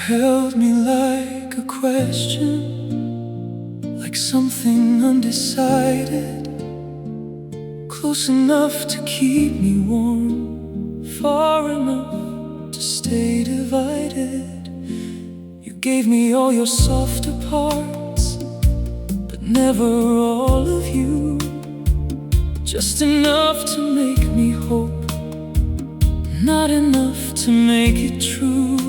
held me like a question, like something undecided, close enough to keep me warm, far enough to stay divided. You gave me all your softer parts, but never all of you. Just enough to make me hope, not enough to make it true.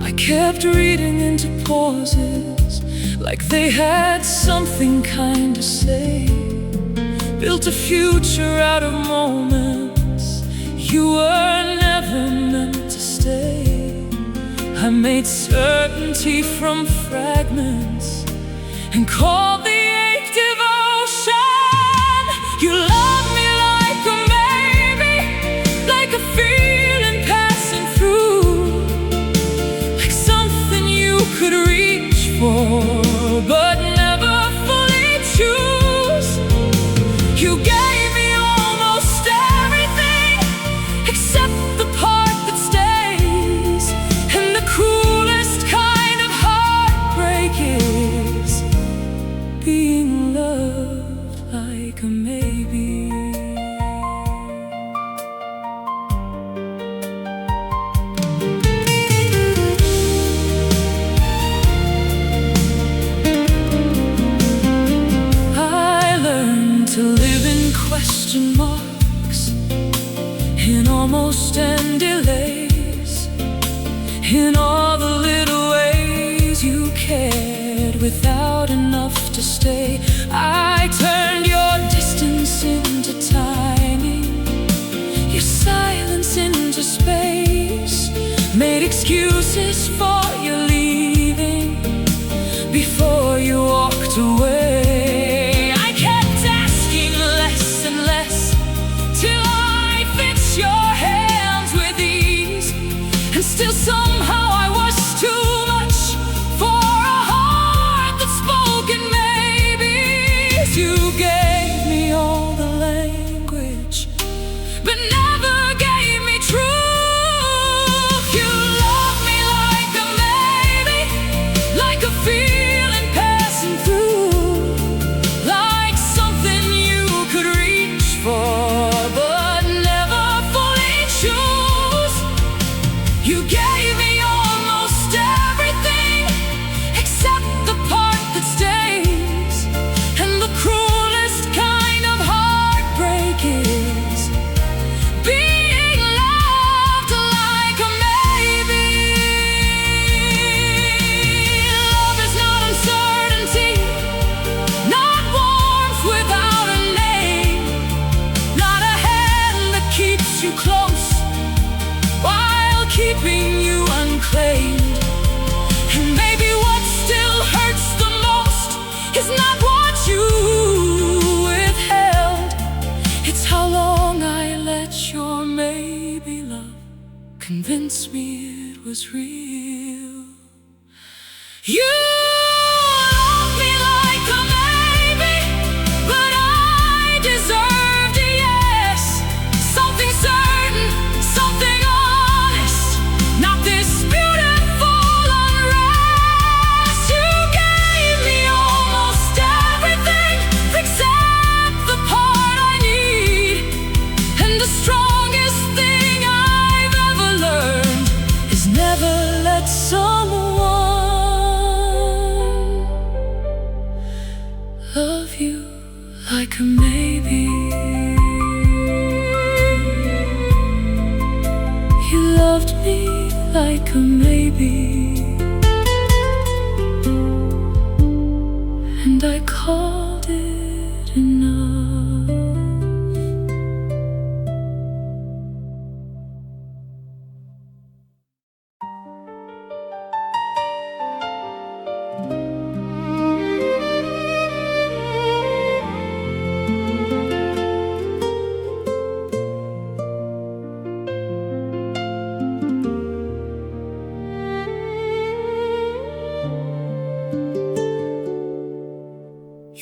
I kept reading into pauses, like they had something kind to say. Built a future out of moments you were never meant to stay. I made certainty from fragments and called the ache devotion. You love me like a maybe, like a feeling passing through, like something you could reach for but never fully choose. You gave me almost everything except the part that stays, and the cruelest kind of heartbreak is being loved like a maybe. I learned to live in question marks, in almost and delays, in all the little ways you cared without enough to stay. I turned your distance into timing, your silence into space, made excuses for your leaving before you walked away. I kept asking less and less till I fixed your hands with ease, and still somehow I was too much for a heart that spoke in maybes. You gave me all the language, but never gave me truth. You love me like a maybe, like a feeling passing through, like something you could reach for but never fully choose. You gave me almost everything except the part that stays, and the cruelest kind of heartbreak is being loved like a maybe. Love is not uncertainty, not warmth without a name, not a hand that keeps you close while keeping you unclaimed. And maybe what still hurts the most is not what you withheld, it's how long I let your maybe love convince me it was real. You love me like a maybe, but I deserved a yes. Something certain, something honest, not this beautiful unrest. You gave me almost everything except the part I need, and the strongest thing I've ever learned is never let someone love you like a maybe. You loved me like a maybe, and I called it enough.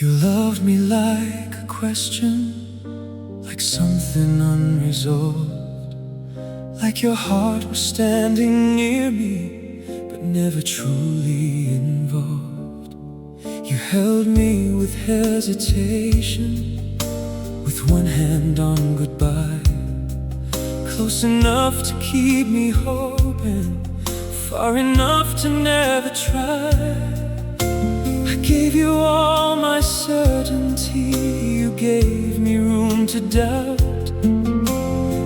You loved me like a question, like something unresolved, like your heart was standing near me, but never truly involved. You held me with hesitation, with one hand on goodbye, close enough to keep me hoping, far enough to never try. I gave you all my certainty, you gave me room to doubt,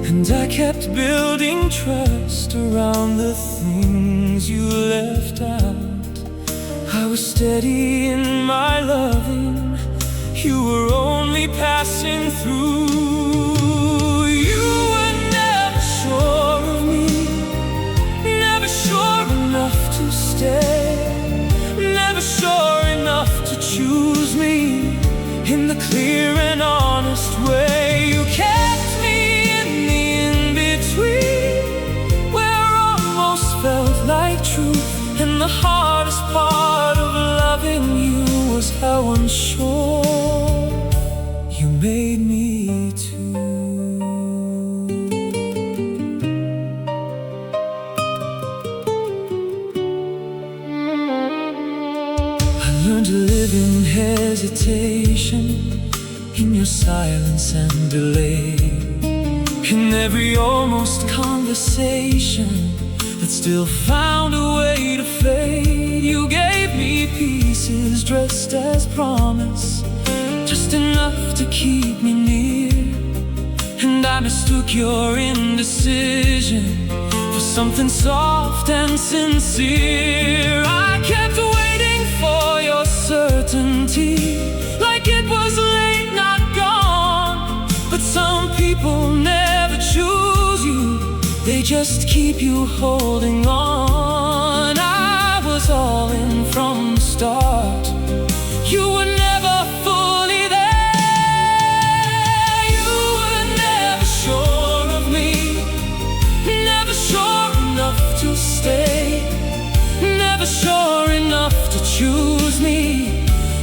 and I kept building trust around the things you left out. I was steady in my loving, you were only passing through. You were never sure of me, never sure enough to stay, never sure enough to choose me in the clear and honest way. You kept me in the in-between, where almost felt like truth, and the hardest part of loving you was how unsure you made me too. I learned to live in hesitation, in your silence and delay, in every almost conversation that still found a way to fade. You gave me pieces dressed as promise, just enough to keep me near, and I mistook your indecision for something soft and sincere. I kept waiting for your certainty, like it was late, not gone. But some people never choose you, they just keep you holding on. I was all in from the start, you were never fully there. You were never sure of me, never sure enough to stay, never sure enough to choose me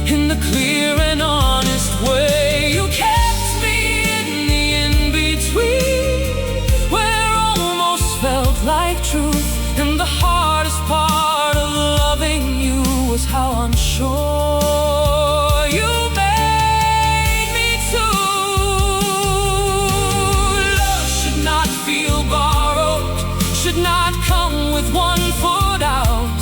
in the clear and honest way. You kept me in the in-between, where almost felt like truth, and the hardest part of loving you was how unsure you made me too. Love should not feel borrowed, should not come with one foot out.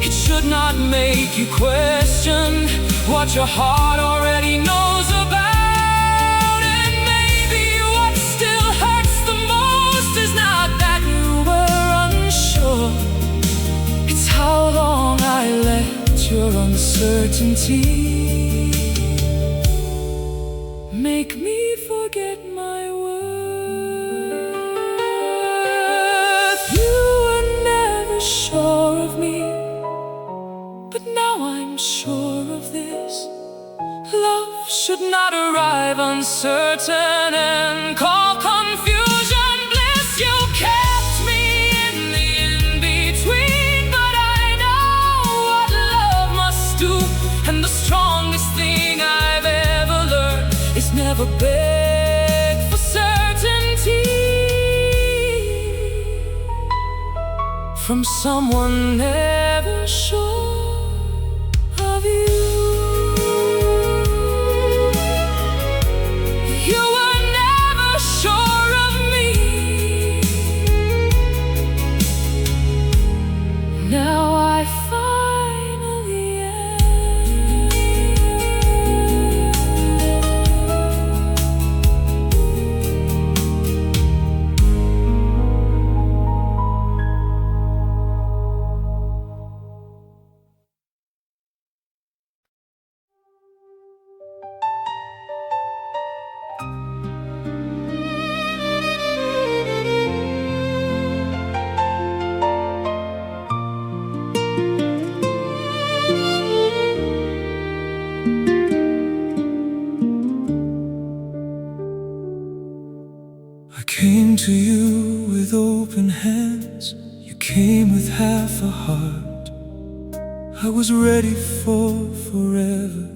It should not make you question what your heart already knows about. And maybe what still hurts the most is not that you were unsure, it's how long I let your uncertainty make me forget my worth. You were never sure of me, but now I'm sure of this. Love should not arrive uncertain and call confusion bliss. You kept me in the in-between, but I know what love must do, and the strongest thing I've ever learned is never beg for certainty from someone never sure of you. You were never sure of me, now I finally am. I came to you with open hands, you came with half a heart. I was ready for forever,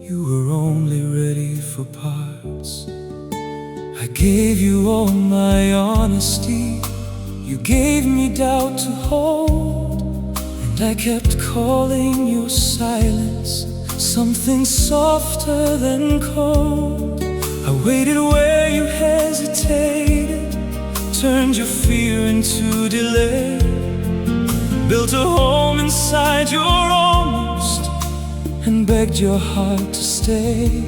you were only ready for parts. I gave you all my honesty. You gave me doubt to hold, and I kept calling your silence something softer than cold. I waited where you hesitated, turned your fear into delay, built a home inside your almost, and begged your heart to stay.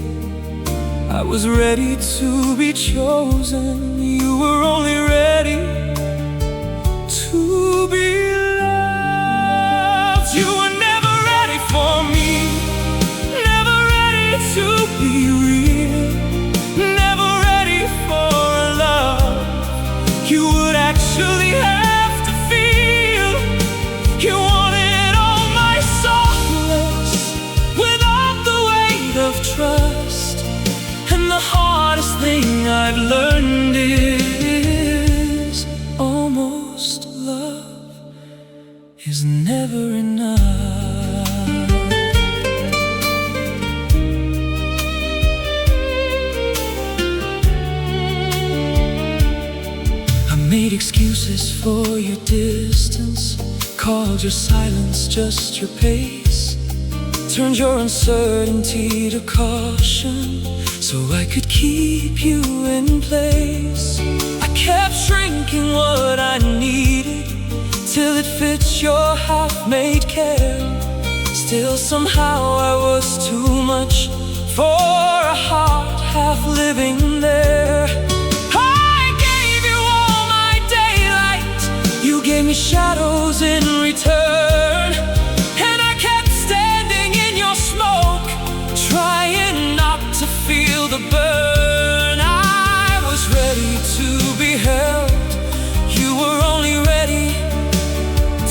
I was ready to be chosen, you were only ready to be loved. You were never ready for me, never ready to be real, never ready for love. You would actually have to feel. You wanted all my softness without the weight of trust. And the hardest thing I've learned is almost love is never enough. I made excuses for your distance, called your silence just your pace, turned your uncertainty to caution so I could keep you in place. I kept shrinking what I needed till it fits your half-made care. Still somehow I was too much for a heart half living there. I gave you all my daylight, you gave me shadows in return, and I kept standing in your smoke, trying not to feel the burn. I was ready to be held, you were only ready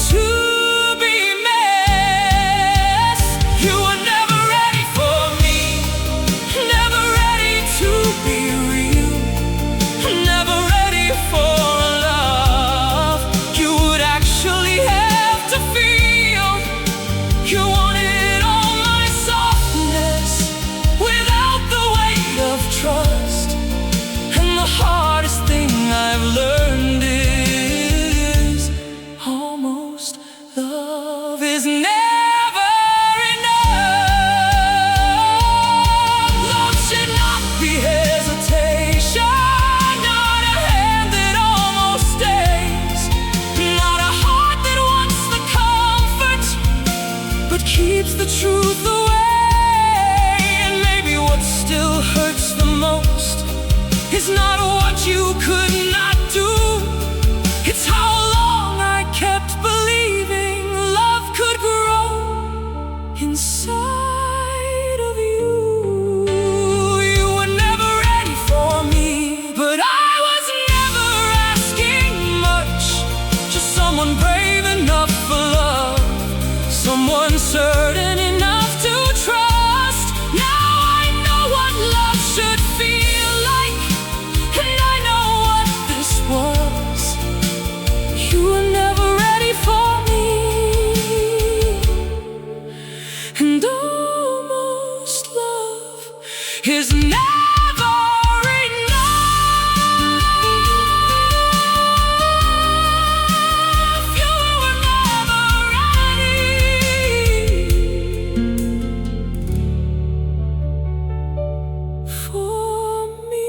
to be missed. You were never ready for me, never ready to be real, never ready for love. You would actually have to feel. You wanted all my softness without the weight of trust. And the hardest thing I've learned is almost love is never enough. Love should not be hesitation, not a hand that almost stays, not a heart that wants the comfort but keeps the truth away. And maybe what still hurts the most is not what you could not do, it's how long I kept believing love could grow inside of you. You were never ready for me, but I was never asking much. Just someone brave enough for love, someone certain enough to trust. Now I know what love should feel like, and I know what this was. You were never ready for me, and almost love is never enough. You were never ready for me.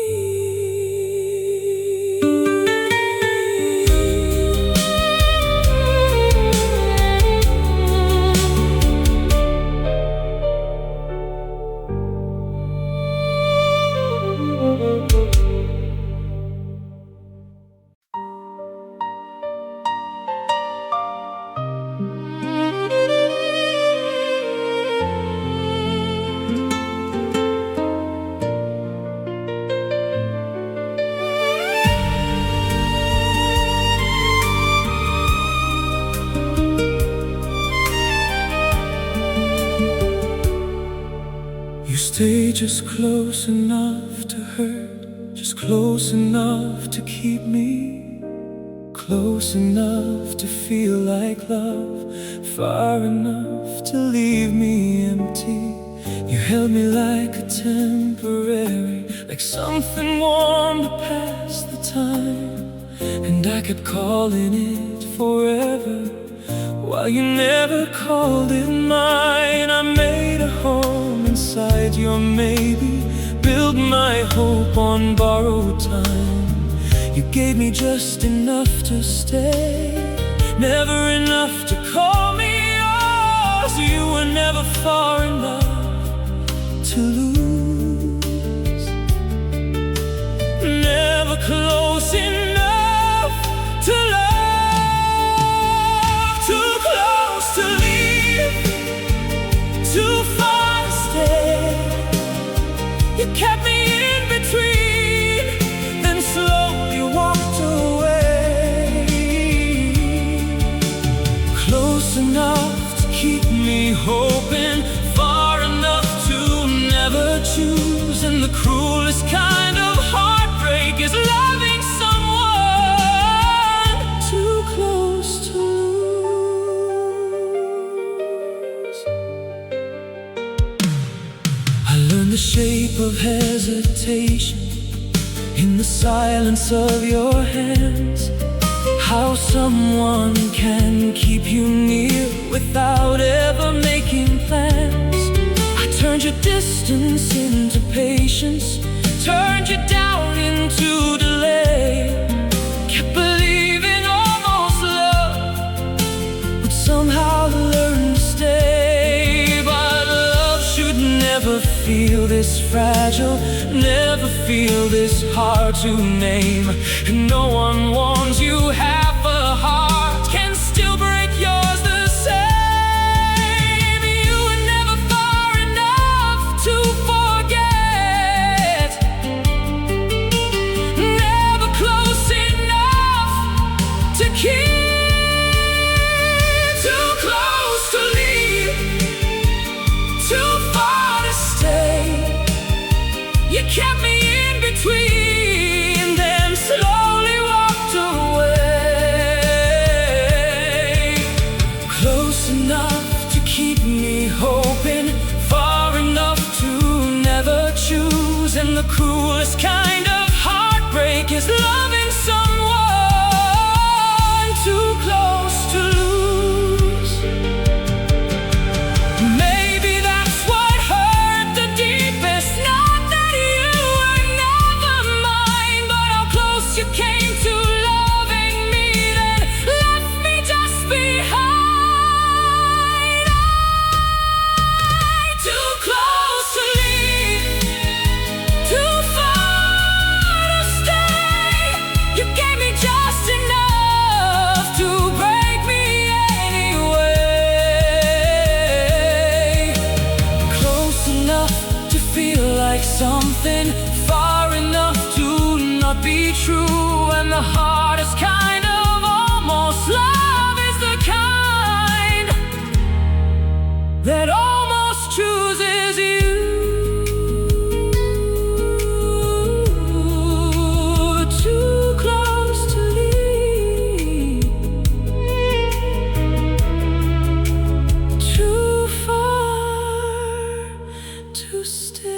You stay just close enough to hurt, just close enough to keep me, close enough to feel like love, far enough to leave me empty. You held me like a temporary, like something warm to pass the time. And I kept calling it forever, while you never called it mine. I made a home inside your maybe, built my hope on borrowed time. You gave me just enough to stay, never enough to call me yours. You were never far enough to lose, never close enough to love, too close to leave, too far to stay. You kept me in between, then slowly walked away. Close enough to keep me hoping, far enough to never choose. And the cruelest kind of heartbreak is loving someone too close to lose. I learned the shape of hesitation in the silence of your hands, how someone can keep you near without ever making plans. I turned your distance into patience, turned you down into delay. Kept believing almost love would somehow learn to stay. But love should never feel this fragile, never feel this hard to name. And no one warns you half a heart can still break yours the same. You were never far enough to forget, never close enough to keep, too close to leave, too far to stay. You kept me in between, then slowly walked away. Close enough to keep me hoping, far enough to never choose. And the cruelest kind of heartbreak is loving someone too close to lose. Maybe that's what hurt the deepest, not that you were never mine, but how close you came to loving me, then left me just behind. Too close to leave, too far to stay. You gave me just enough to break me anyway. Close enough to feel like something, far enough to not be true. And the hardest kind of almost love is the kind that almost chooses you. Too close to leave, too far to stay.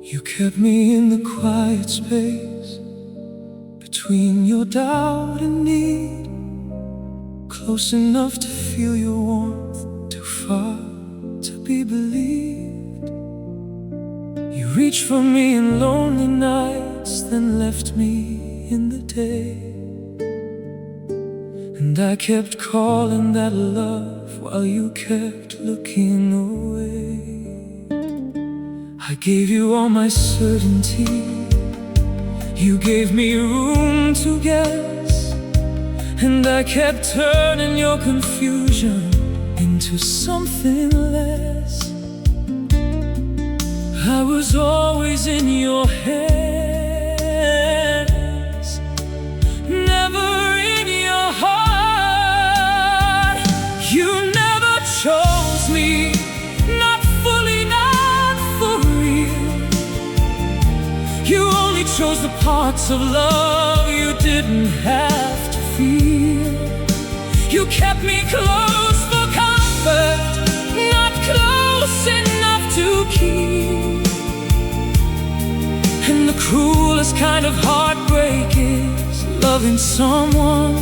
You kept me in the quiet space between your doubt and need, close enough to feel your warmth, too far to be believed. You reached for me in lonely nights, then left me in the day. And I kept calling that love while you kept looking away. I gave you all my certainty, you gave me room to guess, and I kept turning your confusion into something less. I was always in your head, parts of love you didn't have to feel. You kept me close for comfort, not close enough to keep. And the cruelest kind of heartbreak is loving someone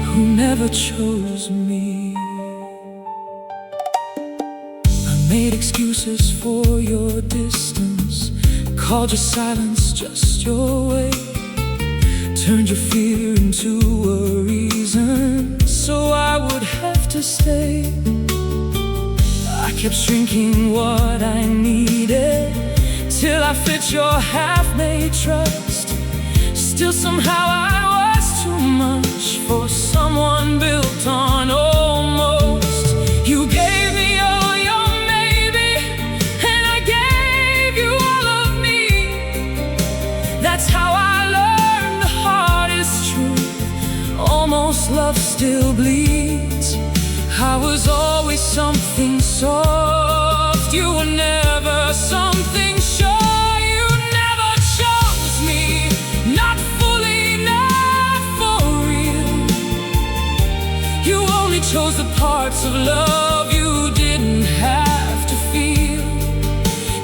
who never chose me. I made excuses for your distance, called your silence just your way, turned your fear into a reason so I would have to stay. I kept shrinking what I needed till I fit your half-made trust. Still somehow I was too much for someone built on almost. You gave me all your maybe, and I gave you all of me. That's how I learned the hardest truth. Almost love still bleeds. I was always something soft. You were never something sure. You never chose me, not fully, not for real. You only chose the parts of love you didn't have to feel.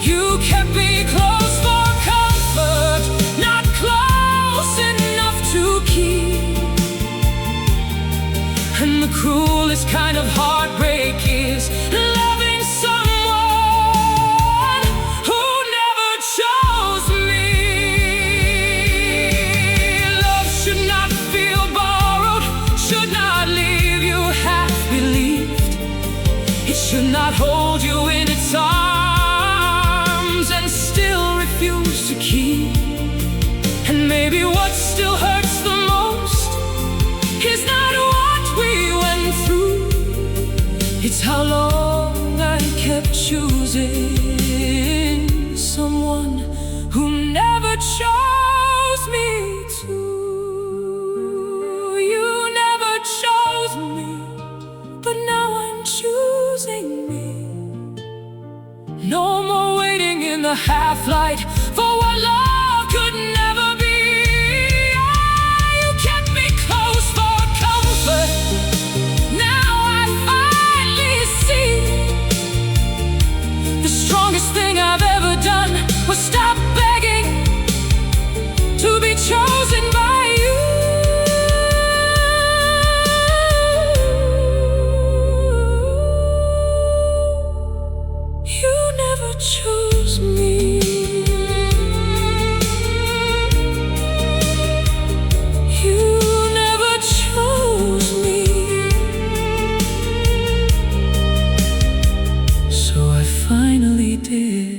You kept me close for comfort, not close enough to keep. And the cruelest kind of heartbreak is loving someone who never chose me. Love should not feel borrowed, should not leave you half-believed. It should not hold you in its arms and still refuse to keep. And maybe what still hurts the most is not what we went through, it's how long I kept choosing someone who never chose me to. You never chose me, but now I'm choosing me. No more waiting in the half-light for what love could never be. You kept me close for comfort. Now I finally see the strongest thing I've ever done was stop begging to be chosen by you. You never chose me. You never chose me. So I finally did.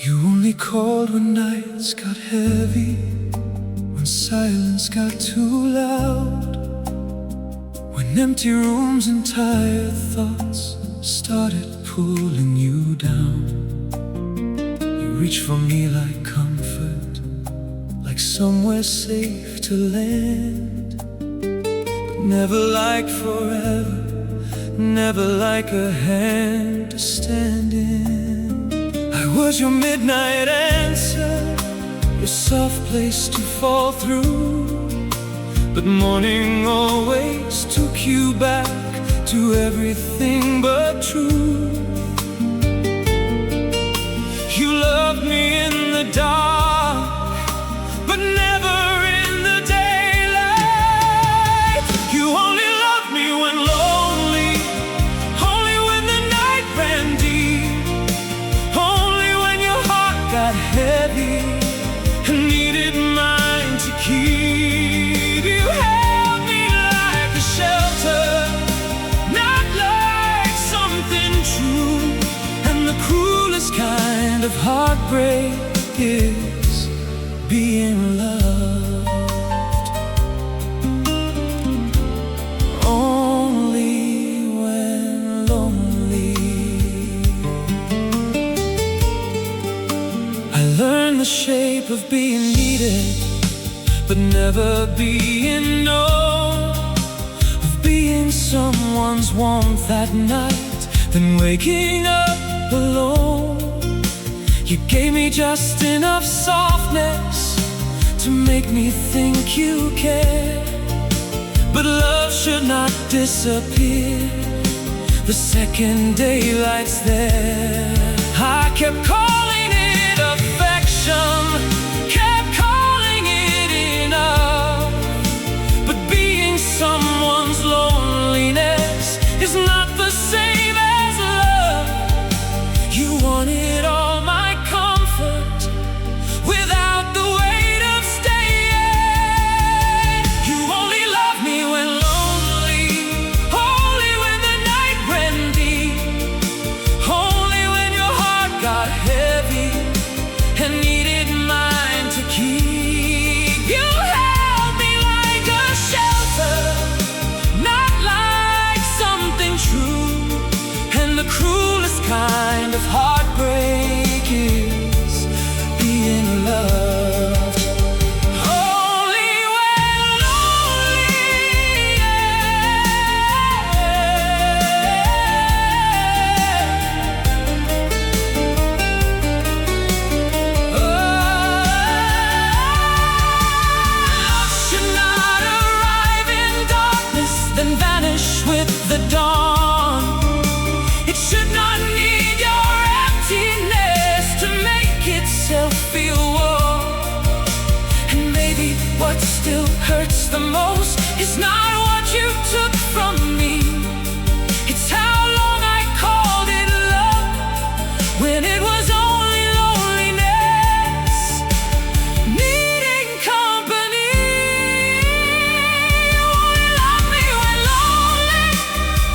You only called when nights got heavy, when silence got too loud, when empty rooms and tired thoughts started pulling you down. You reached for me like comfort, like somewhere safe to land, but never like forever, never like a hand to stand in. I was your midnight answer, your soft place to fall through, but morning always took you back to everything but true. You loved me in the dark, but never in the daylight. You only loved me when lonely, only when the night ran deep, only when your heart got heavy and needed mine to keep. You held me like a shelter, not like something true. And the cruelest kind of heartbreak is being loved. of being needed, but never being known, of being someone's warmth at night, then waking up alone. You gave me just enough softness to make me think you care, but love should not disappear the second daylight's there. I kept calling it affection, kept calling it enough, but being someone's loneliness is not the same as love. You wanted all my comfort without the weight of staying. You only loved me when lonely, only when the night ran deep, only when your heart got heavy and needed mine to keep. You held me like a shelter, not like something true, and the cruelest kind of heartbreak is being loved only when lonely, Love should not arrive in darkness, then vanish with the dawn. It should not need your emptiness to make itself feel warm. And maybe what still hurts the most is not what you took from me, it's how long I called it love when it was only loneliness, needing company. You only love me when lonely,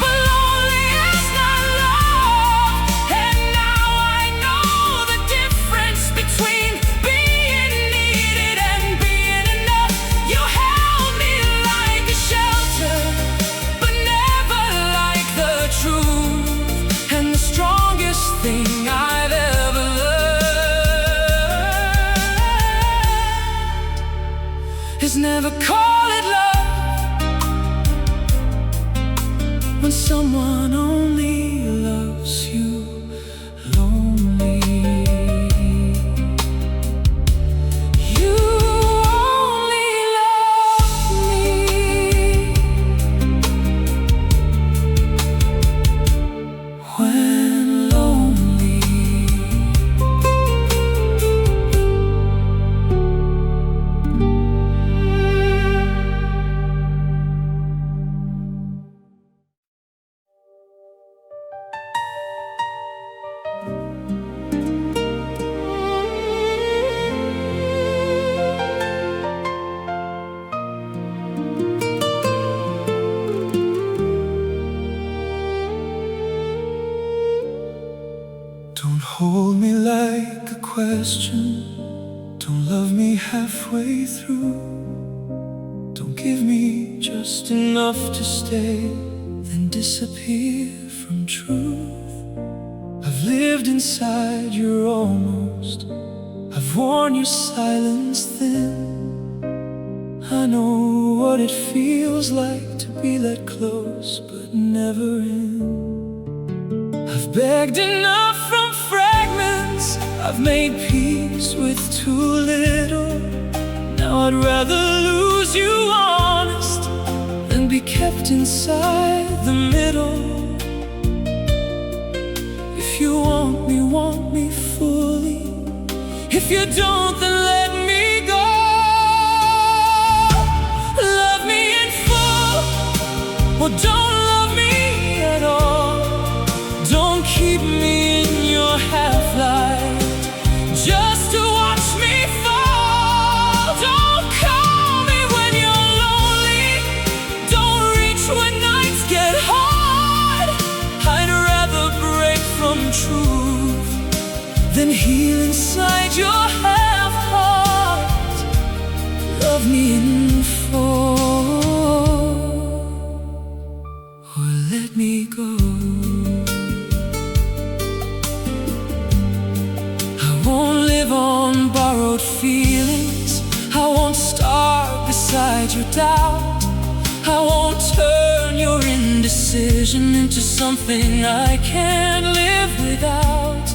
but lonely is not love. And now I know the difference between being needed and being enough. You held me like a shelter, but never like the truth. And the strongest thing I've ever learned is never call it love when someone only loves you lonely. You only love me when lonely. Don't hold me like a question, don't love me halfway through, don't give me just enough to stay, then disappear from truth. I've lived inside your almost, I've worn your silence thin. I know what it feels like to be that close but never in. I've begged enough from fragments, I've made peace with too little. Now I'd rather lose you honest than be kept inside the middle. If you want me fully. If you don't, then let me go. Love me in full, or don't love me at all. Don't keep me in your half-light just to watch me fall. Don't call me when you're lonely, don't reach when nights get hard. I'd rather break from truth than heal inside your half-heart. Love me in full, or let me go. I won't live on borrowed borrowed feelings. I won't starve beside your doubt. I won't turn your indecision into something I can't live without.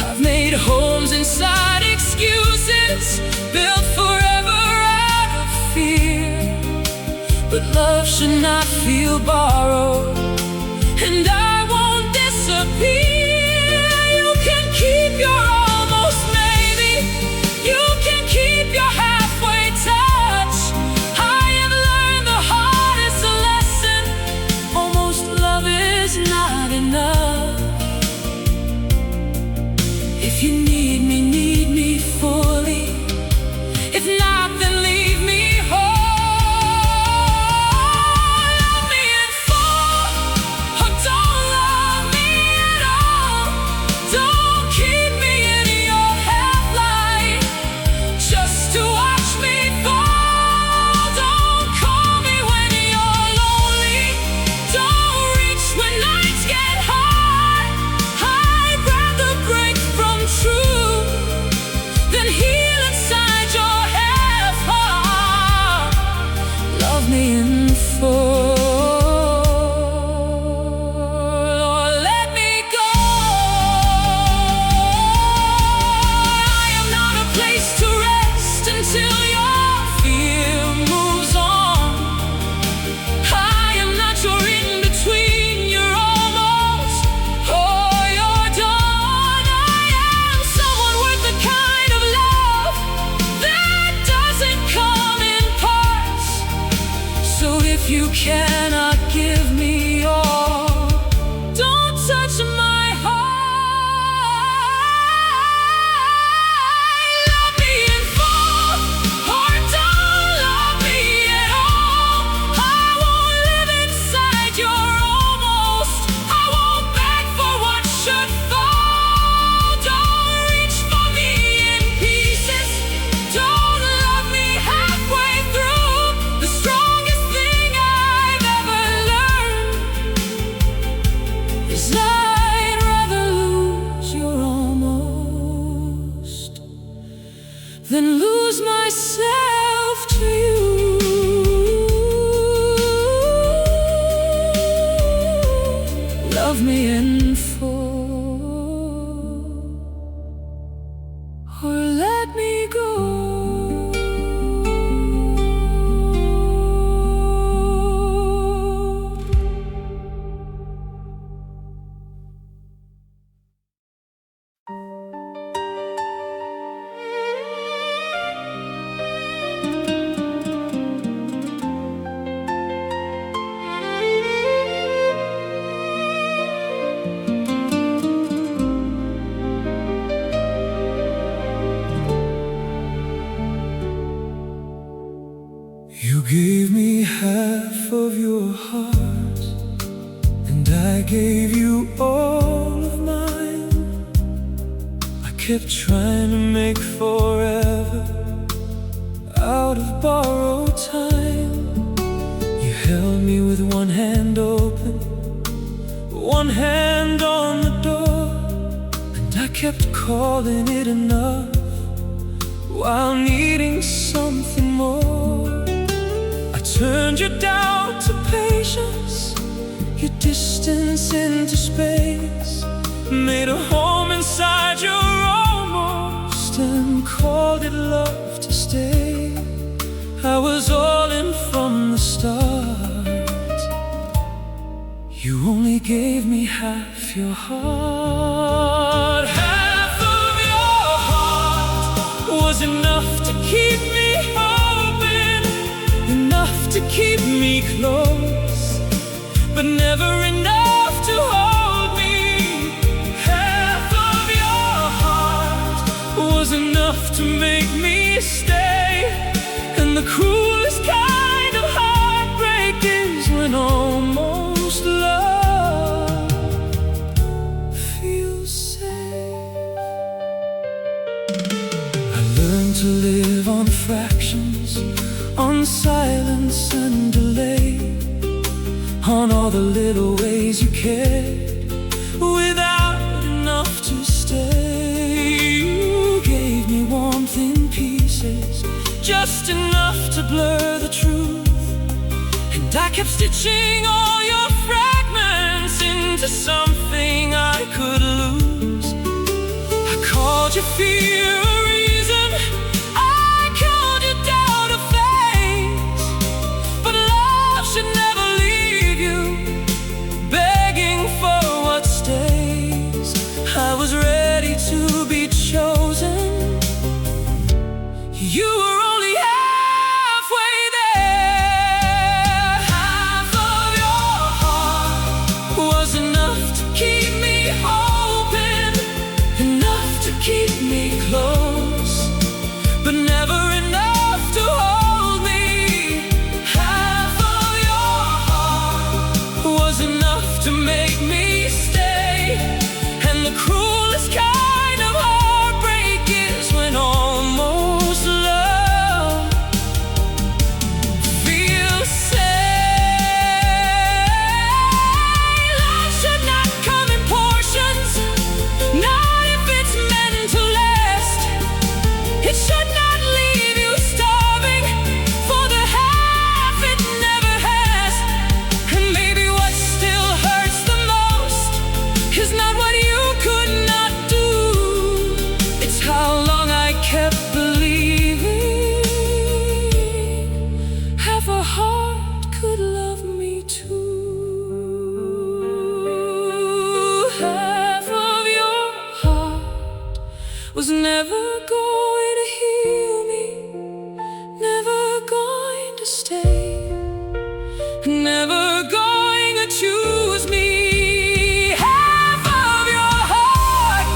I've made homes inside excuses, built forever out of fear. But love should not feel borrowed, and I won't disappear. You can keep your almost maybe, you can keep your halfway touch. I have learned the hardest lesson: almost love is not enough. If you need me fully. If not, then leave me whole. Love me in full, or don't love me at all. Don't keep me in your half-light just to watch me fall. Don't call me when you're lonely. Don't reach when nights get hard. I'd rather break from truth than heal inside your half-heart. Love me in full, or let me go. I am not a place to rest until your fear moves on. I am not your in-between, you're almost or you're done. I am someone worth the kind of love that doesn't come in parts. So if you cannot give me your, don't touch my heart. Love me in full, or don't love me at all. I won't live inside your almost. I won't beg for what should fall. Don't reach for me in pieces. Don't love me halfway through. The strongest thing I've ever learned is I'd rather lose your almost than lose myself to you. Love me in full, or let me go. You gave me half of your heart, and I gave you all of mine. I kept trying to make forever out of borrowed time. You held me with one hand open, one hand on the door, and I kept calling it enough while needing something more. I turned you down to patience, your distance into space, made a home inside your almost, and called it love to stay. I was all in from the start. You only gave me half your heart. Half of your heart was enough to keep me hoping, enough to keep me close, but never enough to hold me. Half of your heart was enough to make me stay, and the cruelest kind of heartbreak is when almost love feels safe. I learned to live on fractions, on silence and delay, on all the little ways you cared without enough to stay. You gave me warmth in peace, blur the truth, and I kept stitching all your fragments into something I could lose. I called you fear a reason, I called you doubt a phase, but love should never leave you begging for what stays. I was ready to be chosen. You were only halfway there. Half of your heart was enough to keep me open, enough to keep me close, but never enough to hold me. Half of your heart was enough to make me stay, and the cruelest kind of heartbreak is when almost love feels safe. Love should not come in portions, not if it's meant to last. It should not leave you starving for the half it never has. And maybe what still hurts the most is not what you could not do, it's how long I kept believing half a heart could love me too. Half of your heart was never going to heal me, never going to stay, never going to choose me. Half of your heart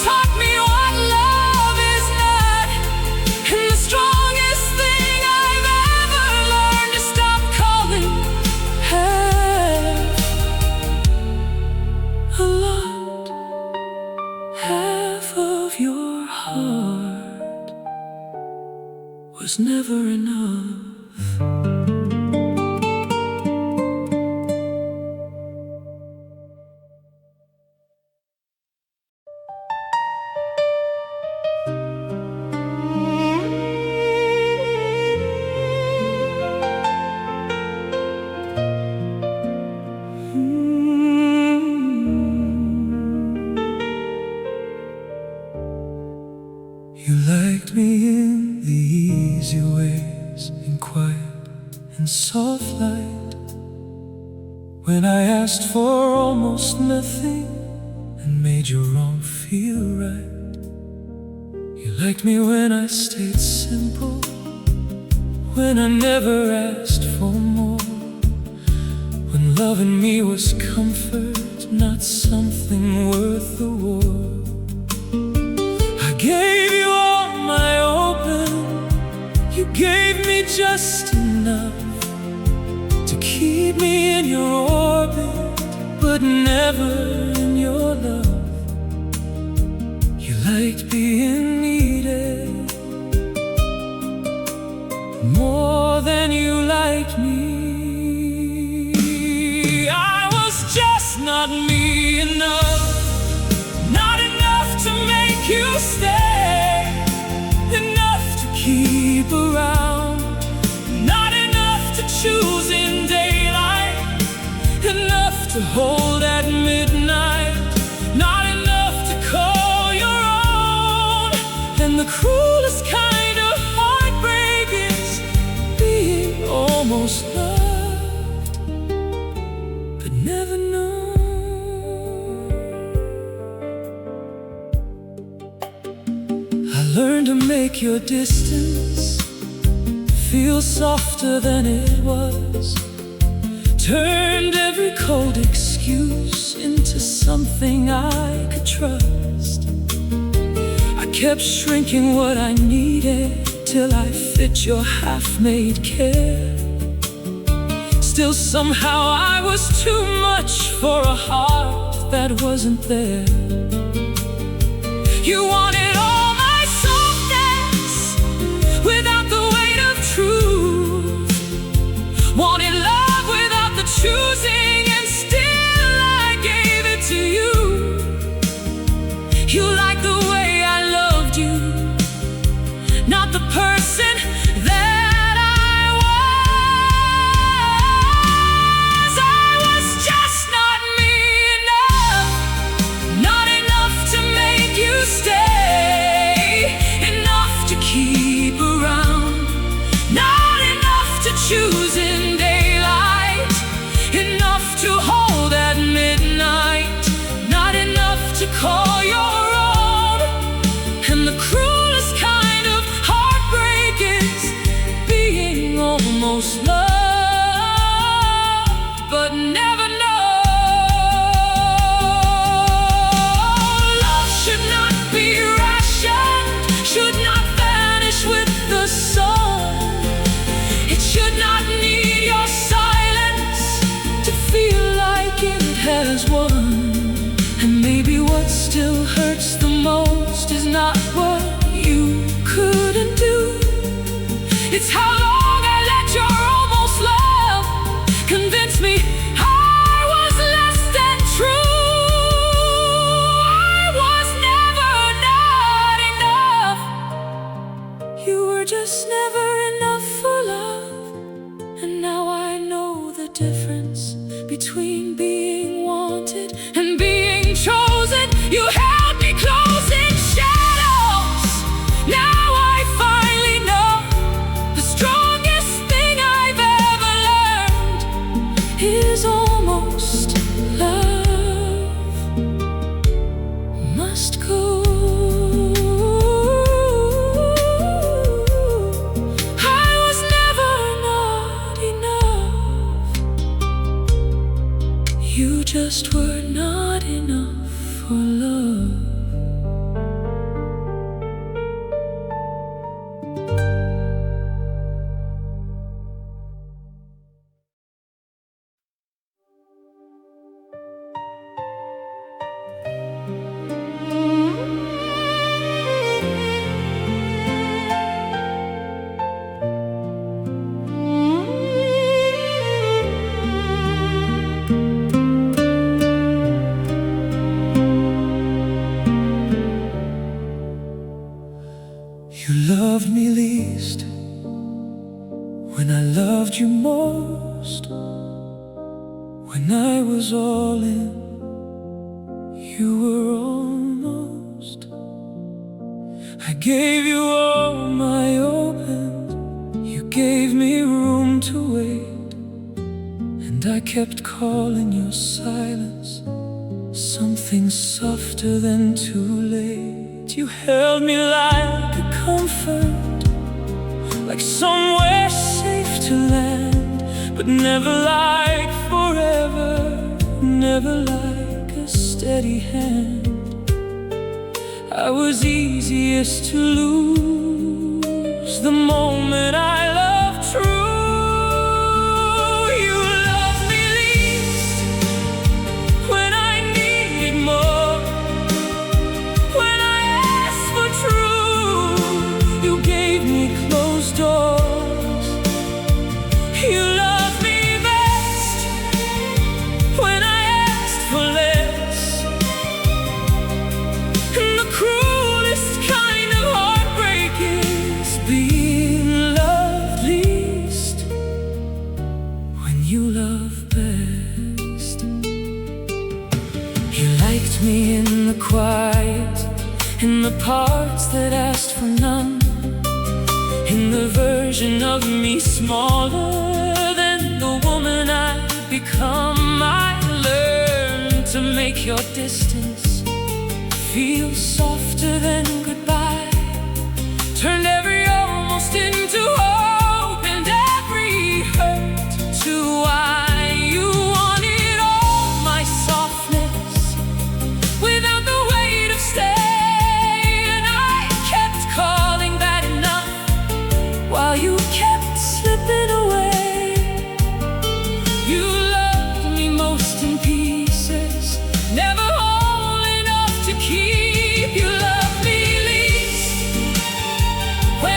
taught me what love is not, and the strongest thing I've ever learned is stop calling half a lot. Half of your heart was never enough. You liked me in the easy ways, in quiet and soft light, when I asked for almost nothing and made your wrong feel right. You liked me when I stayed simple, when I never asked for more, when loving me was comfort, not something worth the war. I gave you all my open, you gave me just enough to keep me in your orbit, but never in your love. You liked being needed more than you liked me. I was just not me enough, not enough to make you stay, enough to keep around, not enough to choose in daylight, enough to hold at midnight, not enough to call your own. And the cruelest kind of heartbreak is being almost loved, but never known. I learned to make your distance feel softer than it was, turned every cold excuse into something I could trust. I kept shrinking what I needed till I fit your half-made care. Still somehow I was too much for a heart that wasn't there. You wanted all my softness without the weight of truth, wanted love without the choosing, and still I gave it to you. You liked the way I loved you, not the person that I what still hurts the most is not what you couldn't do. It's how long I let your almost love convince me I was less than true. I was never not enough. You were just never enough for love. And now I know the difference between being wanted and being chosen. You held me close in shadows. Now I finally know the strongest thing I've ever learned is almost love must go. I was never not enough. You just were not enough for love. You loved me least when I loved you most. When I was all in, you were almost. I gave you all my opens, you gave me room to wait, and I kept calling your silence something softer than too late. You held me like a comfort, like somewhere safe to land, but never like forever, never like a steady hand. I was easiest to lose the moment I loved true. You loved me least when I needed more. When I asked for truth, you gave me closed doors. You loved me best when I asked for less. And the cruelest kind of heartbreak is being loved least when you love best. You liked me in the quiet, in the parts that asked for none, in the version of me smaller than the woman I'd become. I learned to make your distance feel softer than goodbye, turned every almost into hope and every hurt to why. You wanted all my softness without the weight of stay, and I kept calling that enough while you kept slipping away. You loved me most in pieces, never whole enough to keep. You loved me least when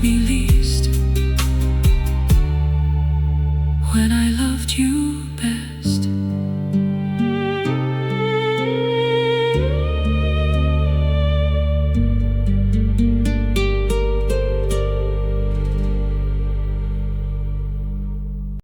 me least, when I loved you